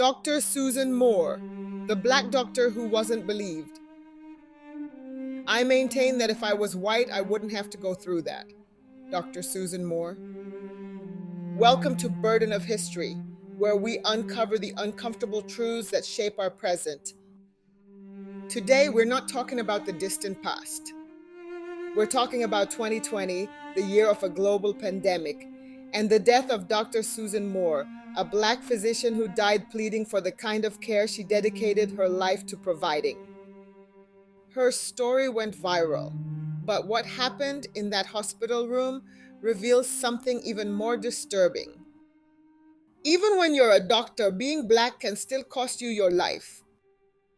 Dr. Susan Moore, the black doctor who wasn't believed. I maintain that if I was white, I wouldn't have to go through that. Dr. Susan Moore. Welcome to Burden of History, where we uncover the uncomfortable truths that shape our present. Today, we're not talking about the distant past. We're talking about 2020, the year of a global pandemic, and the death of Dr. Susan Moore, a black physician who died pleading for the kind of care she dedicated her life to providing. Her story went viral, but what happened in that hospital room reveals something even more disturbing. Even when you're a doctor, being black can still cost you your life.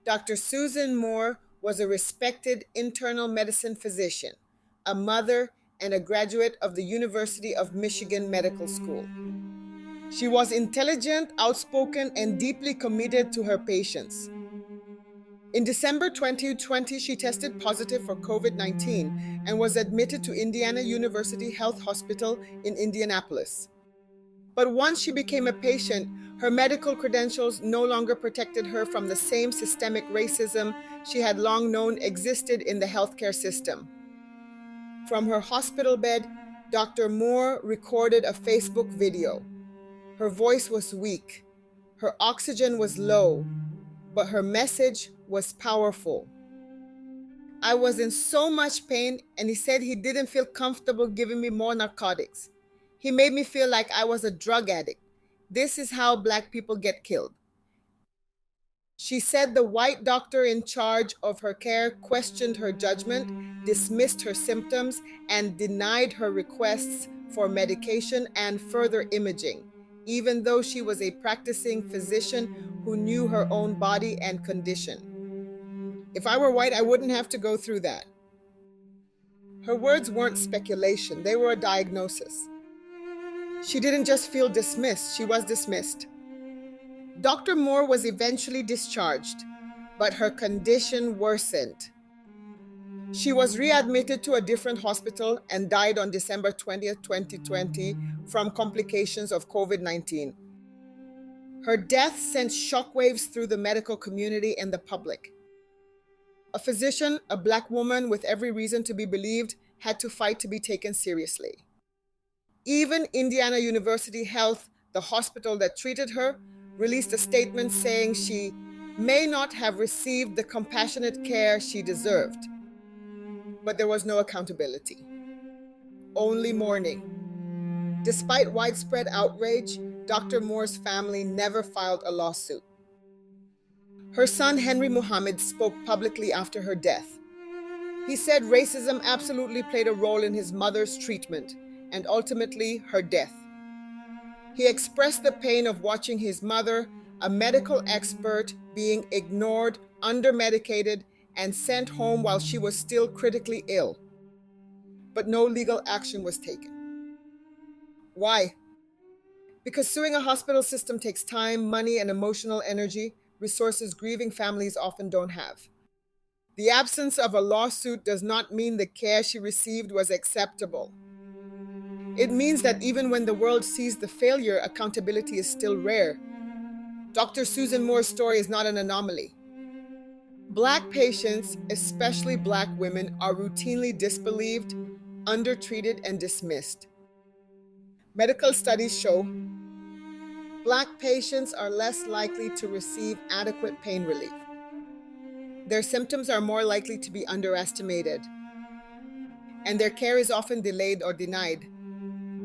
Dr. Susan Moore was a respected internal medicine physician, a mother, and a graduate of the University of Michigan Medical School. She was intelligent, outspoken, and deeply committed to her patients. In December 2020, she tested positive for COVID-19 and was admitted to Indiana University Health Hospital in Indianapolis. But once she became a patient, her medical credentials no longer protected her from the same systemic racism she had long known existed in the healthcare system. From her hospital bed, Dr. Moore recorded a Facebook video. Her voice was weak, her oxygen was low, but her message was powerful. I was in so much pain, and he said he didn't feel comfortable giving me more narcotics. He made me feel like I was a drug addict. This is how black people get killed. She said the white doctor in charge of her care questioned her judgment, dismissed her symptoms, and denied her requests for medication and further imaging, even though she was a practicing physician who knew her own body and condition. If I were white, I wouldn't have to go through that. Her words weren't speculation, they were a diagnosis. She didn't just feel dismissed, she was dismissed. Dr. Moore was eventually discharged, but her condition worsened. She was readmitted to a different hospital and died on December 20th, 2020 from complications of COVID-19. Her death sent shockwaves through the medical community and the public. A physician, a black woman with every reason to be believed, had to fight to be taken seriously. Even Indiana University Health, the hospital that treated her, released a statement saying she may not have received the compassionate care she deserved. But there was no accountability, only mourning. Despite widespread outrage, Dr. Moore's family never filed a lawsuit. Her son, Henry Muhammad, spoke publicly after her death. He said racism absolutely played a role in his mother's treatment and ultimately her death. He expressed the pain of watching his mother, a medical expert, being ignored, under-medicated, and sent home while she was still critically ill. But no legal action was taken. Why? Because suing a hospital system takes time, money, and emotional energy, resources grieving families often don't have. The absence of a lawsuit does not mean the care she received was acceptable. It means that even when the world sees the failure, accountability is still rare. Dr. Susan Moore's story is not an anomaly. Black patients, especially black women, are routinely disbelieved, undertreated, and dismissed. Medical studies show black patients are less likely to receive adequate pain relief. Their symptoms are more likely to be underestimated, and their care is often delayed or denied.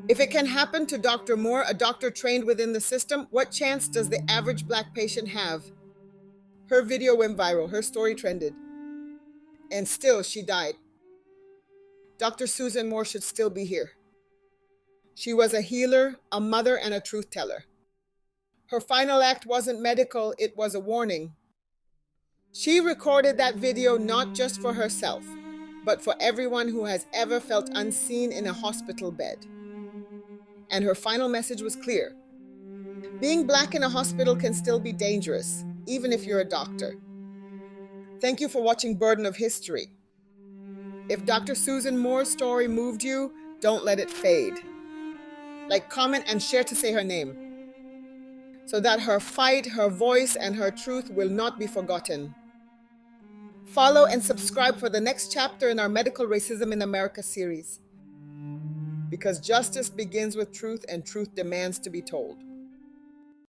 If it can happen to Dr. Moore, a doctor trained within the system, what chance does the average black patient have? Her video went viral, her story trended, and still she died. Dr. Susan Moore should still be here. She was a healer, a mother, and a truth teller. Her final act wasn't medical, it was a warning. She recorded that video not just for herself, but for everyone who has ever felt unseen in a hospital bed. And her final message was clear. Being black in a hospital can still be dangerous, even if you're a doctor. Thank you for watching Burden of History. If Dr. Susan Moore's story moved you, don't let it fade. Like, comment, and share to say her name. so that her fight, her voice, and her truth will not be forgotten. Follow and subscribe for the next chapter in our Medical Racism in America series. Because justice begins with truth, and truth demands to be told.